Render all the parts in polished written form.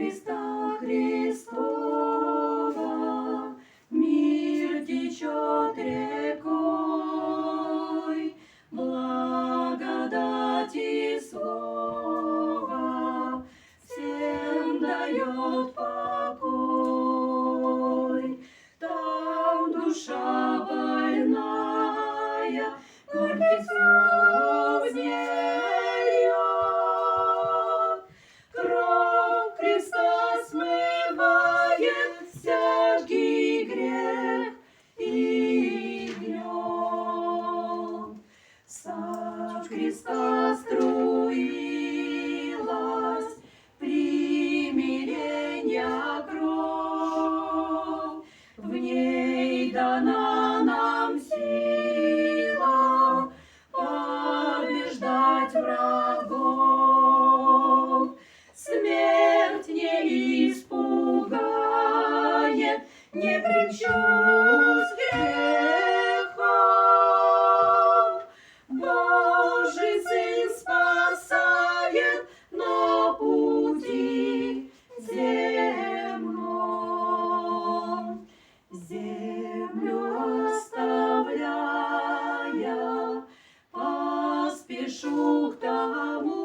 креста Христова мир течет рекой, благодати слова всем дает покой. Там душа больная горьких слез не льет, кровь креста смывает всякий грех и гнет. Со креста струилась примиренья кровь, в ней дана нам сила побеждать врагов. Смерть не испугает, не прельщусь грехом. Божий Сын спасает на пути земном. Землю оставляя, поспешу к тому,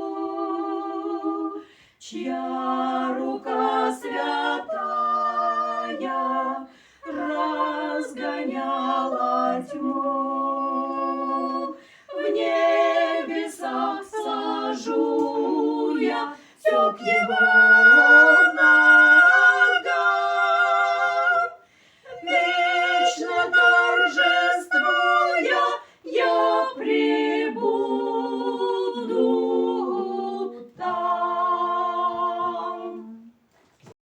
чья рука святая разгоняла тьму. В небесах сажу я все к Его